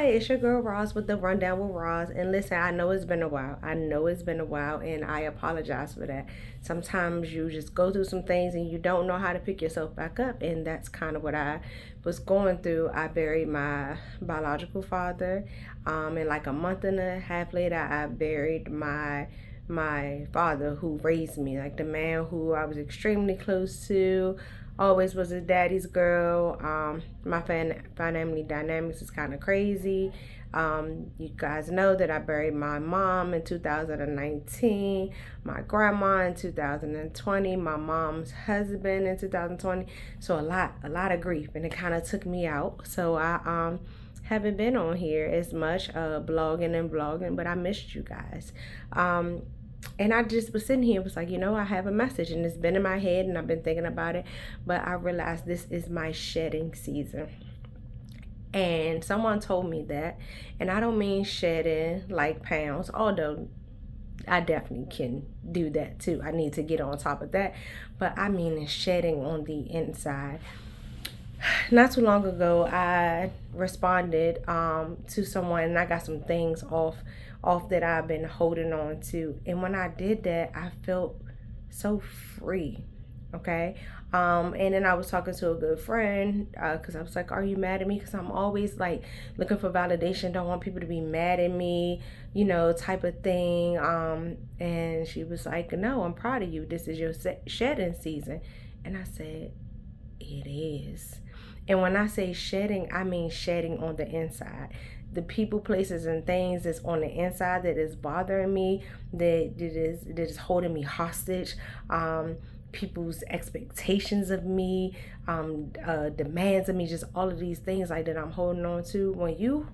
it's your girl Roz with the Rundown with Roz. And listen, I know it's been a while. And I apologize for that. Sometimes you just go through some things and you don't know how to pick yourself back up. And that's kind of what I was going through. I buried my biological father. And like a month and a half later, I buried my father who raised me, like the man who I was extremely close to, always was a daddy's girl. My family dynamics is kind of crazy. You guys know that I buried my mom in 2019, my grandma in 2020, my mom's husband in 2020. So a lot of grief, and it kind of took me out. So I haven't been on here as much, blogging, but I missed you guys. And I just was sitting here, was like, I have a message, and it's been in my head and I've been thinking about it, but I realized this is my shedding season. And someone told me that, and I don't mean shedding like pounds, although I definitely can do that too. I need to get on top of that, but I mean shedding on the inside. Not too long ago, I responded to someone, and I got some things off that I've been holding on to. And when I did that, I felt so free. Okay. And then I was talking to a good friend, because I was like, are you mad at me? Because I'm always like looking for validation, don't want people to be mad at me, type of thing. And she was like, no, I'm proud of you. This is your shedding season. And I said, it is. And when I say shedding, I mean shedding on the inside. The people, places, and things that's on the inside that is bothering me, that is holding me hostage. People's expectations of me, demands of me, just all of these things like that I'm holding on to. When you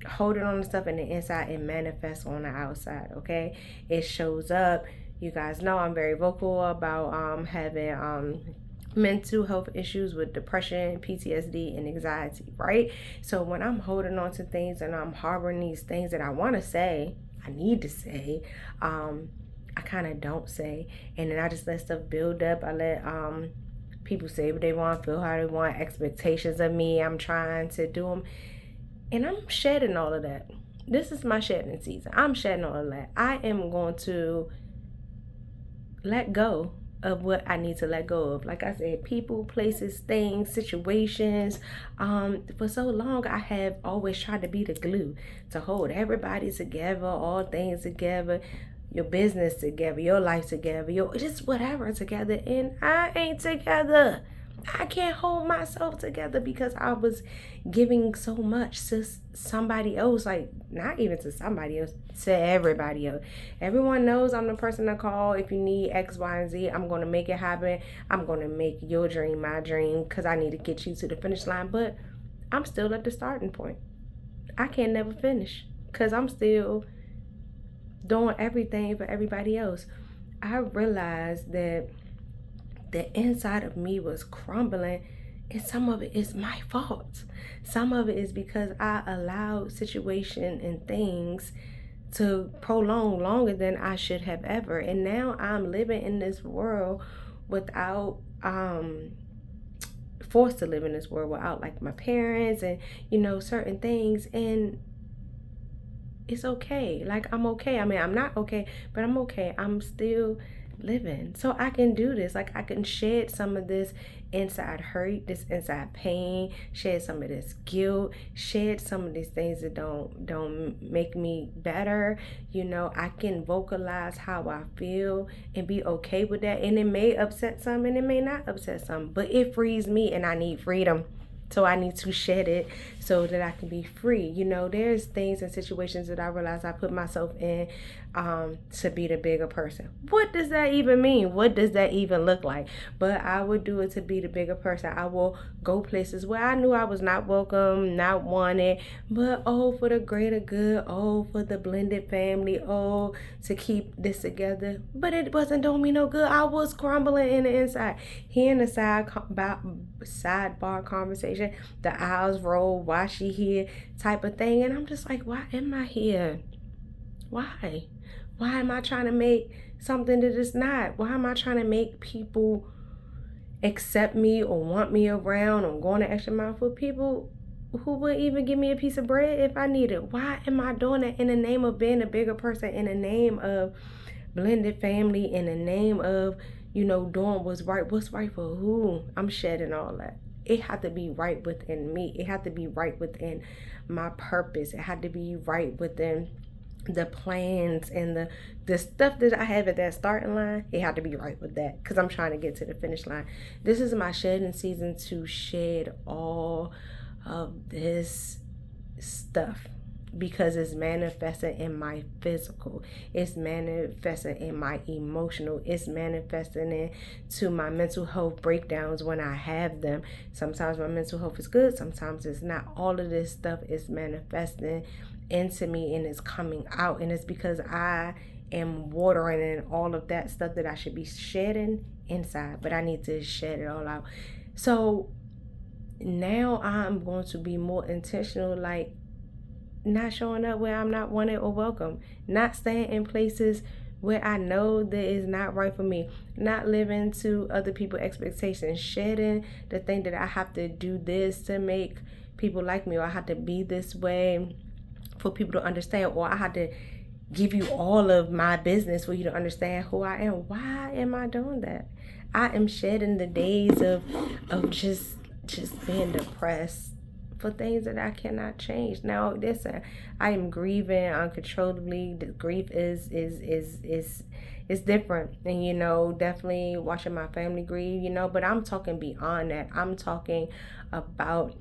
holding on to stuff in the inside, it manifests on the outside. Okay, it shows up. You guys know I'm very vocal about having mental health issues with depression, PTSD, and anxiety, right? So when I'm holding on to things and I'm harboring these things that I want to say, I need to say, I kind of don't say, and then I just let stuff build up. I let people say what they want, feel how they want, expectations of me. I'm trying to do them, and I'm shedding all of that. This is my shedding season. I'm shedding all of that. I am going to let go of what I need to let go of. Like I said, people, places, things, situations. For so long, I have always tried to be the glue to hold everybody together, all things together, your business together, your life together, your just whatever together. And I ain't together. I can't hold myself together because I was giving so much to somebody else, like not even to somebody else, to everybody else. Everyone knows I'm the person to call if you need X, Y, and Z. I'm going to make it happen. I'm going to make your dream my dream because I need to get you to the finish line, but I'm still at the starting point. I can never finish because I'm still doing everything for everybody else. I realized that the inside of me was crumbling, and some of it is my fault. Some of it is because I allowed situation and things to prolong longer than I should have ever. And now I'm living in this world without forced to live in this world without like my parents and certain things, and it's okay. Like I'm okay. I mean, I'm not okay, but I'm okay. I'm still living. So I can do this. Like I can shed some of this inside hurt, this inside pain, shed some of this guilt, shed some of these things that don't make me better. I can vocalize how I feel and be okay with that. And it may upset some and it may not upset some, but it frees me, and I need freedom. So I need to shed it so that I can be free. There's things and situations that I realize I put myself in to be the bigger person. What does that even mean? What does that even look like? But I would do it to be the bigger person. I will go places where I knew I was not welcome, not wanted, but for the greater good, for the blended family, to keep this together. But it wasn't doing me no good. I was crumbling in the inside. Hearing the sidebar conversation, the eyes roll, why she here type of thing, and I'm just like, why am I here? Why am I trying to make something that is not? Why am I trying to make people accept me or want me around or going to extra mile for people? who would even give me a piece of bread if I need it? Why am I doing that in the name of being a bigger person, in the name of blended family, in the name of, doing what's right? What's right for who? I'm shedding all that. It had to be right within me. It had to be right within my purpose. It had to be right within the plans and the stuff that I have at that starting line. It had to be right with that, because I'm trying to get to the finish line. This is my shedding season, to shed all of this stuff, because it's manifesting in my physical, it's manifesting in my emotional, it's manifesting into my mental health breakdowns when I have them. Sometimes my mental health is good, sometimes it's not. All of this stuff is manifesting into me and it's coming out, and it's because I am watering and all of that stuff that I should be shedding inside, but I need to shed it all out. So now I'm going to be more intentional, like not showing up where I'm not wanted or welcome, not staying in places where I know that is not right for me, not living to other people's expectations, shedding the thing that I have to do this to make people like me, or I have to be this way for people to understand, or I had to give you all of my business for you to understand who I am. Why am I doing that? I am shedding the days of just being depressed for things that I cannot change. Now, listen, I am grieving uncontrollably. The grief is different, and definitely watching my family grieve, but I'm talking beyond that. I'm talking about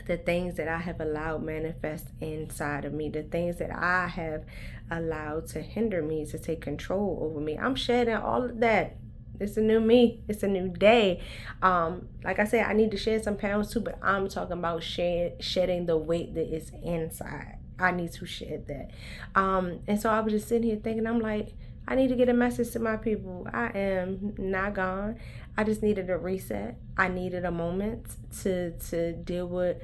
the things that I have allowed manifest inside of me, the things that I have allowed to hinder me, to take control over me. I'm shedding all of that. It's a new me. It's a new day. Like I said, I need to shed some pounds too, but I'm talking about shedding the weight that is inside. I need to shed that. And so I was just sitting here thinking, I'm like, I need to get a message to my people. I am not gone. I just needed a reset. I needed a moment to deal with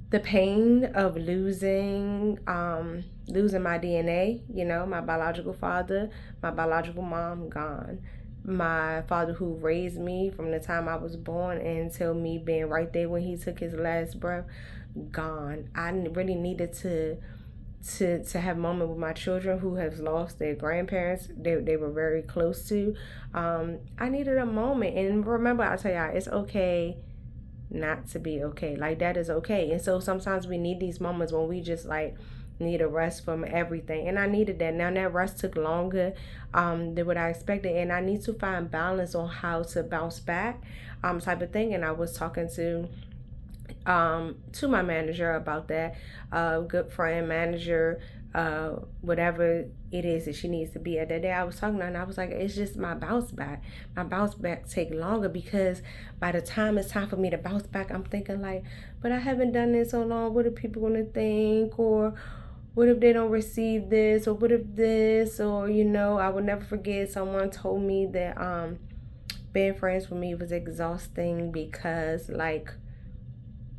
the pain of losing my DNA, my biological father, my biological mom gone. My father, who raised me from the time I was born until me being right there when he took his last breath, gone. I really needed to have a moment with my children who have lost their grandparents they were very close to. I needed a moment. And remember, I tell y'all, it's okay not to be okay. Like, that is okay. And so sometimes we need these moments when we just like need a rest from everything, and I needed that. Now that rest took longer than what I expected, and I need to find balance on how to bounce back, type of thing. And I was talking to my manager about that, good friend, manager, whatever it is that she needs to be at that day. I was talking to her and I was like, it's just my bounce back take longer, because by the time it's time for me to bounce back, I'm thinking like, but I haven't done this so long. What are people going to think? Or what if they don't receive this? Or what if this? Or, I will never forget, someone told me that being friends with me was exhausting because, like,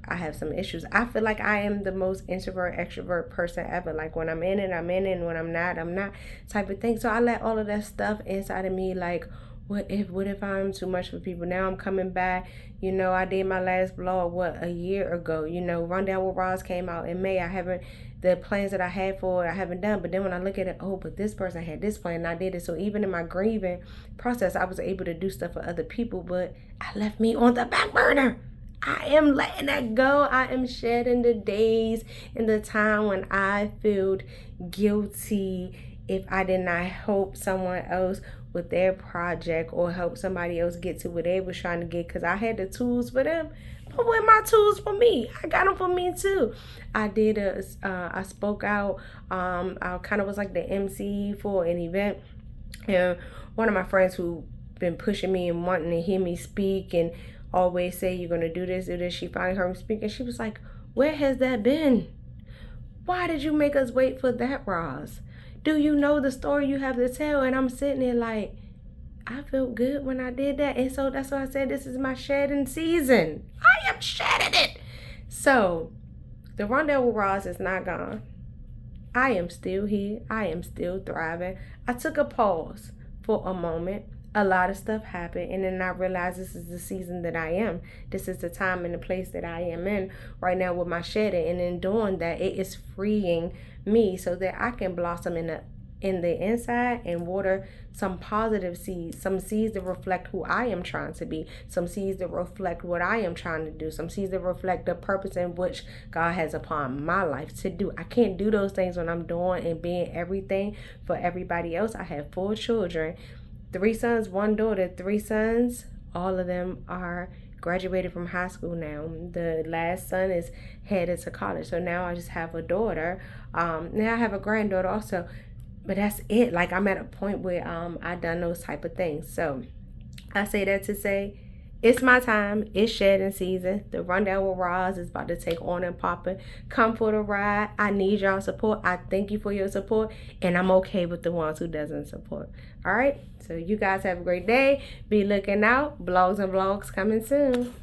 I have some issues. I feel like I am the most introvert, extrovert person ever. Like, when I'm in it, I'm in it, and when I'm not type of thing. So I let all of that stuff inside of me, like, what if I'm too much for people? Now I'm coming back. I did my last vlog, a year ago. Rundown with Roz came out in May. The plans that I had for it, I haven't done. But then when I look at it, but this person had this plan and I did it. So even in my grieving process, I was able to do stuff for other people, but I left me on the back burner. I am letting that go. I am shedding the days and the time when I felt guilty if I did not help someone else with their project or help somebody else get to what they was trying to get, because I had the tools for them. But what my tools for me? I got them for me too. I spoke out. I kind of was like the MC for an event, and one of my friends who been pushing me and wanting to hear me speak and always say, you're gonna do this, she finally heard me speak, and she was like, where has that been? Why did you make us wait for that, Roz? Do you know the story you have to tell? And I'm sitting there like, I felt good when I did that. And so that's why I said this is my shedding season. I am shedding it. So the Rundown with Roz is not gone. I am still here. I am still thriving. I took a pause for a moment. a lot of stuff happened, and then I realized this is the season that I am. This is the time and the place that I am in right now with my shedding, and in doing that, it is freeing me so that I can blossom in the inside and water some positive seeds, some seeds that reflect who I am trying to be, some seeds that reflect what I am trying to do, some seeds that reflect the purpose in which God has upon my life to do. I can't do those things when I'm doing and being everything for everybody else. I have 4 children, 3 sons, 1 daughter, 3 sons. All of them are graduated from high school now. The last son is headed to college. So now I just have a daughter. Now I have a granddaughter also. But that's it. Like, I'm at a point where I done those type of things. So I say that to say it's my time. It's shedding season. The Rundown with Roz is about to take on and popping. Come for the ride. I need y'all support. I thank you for your support, and I'm okay with the ones who doesn't support. All right. So you guys have a great day. Be looking out. Blogs and vlogs coming soon.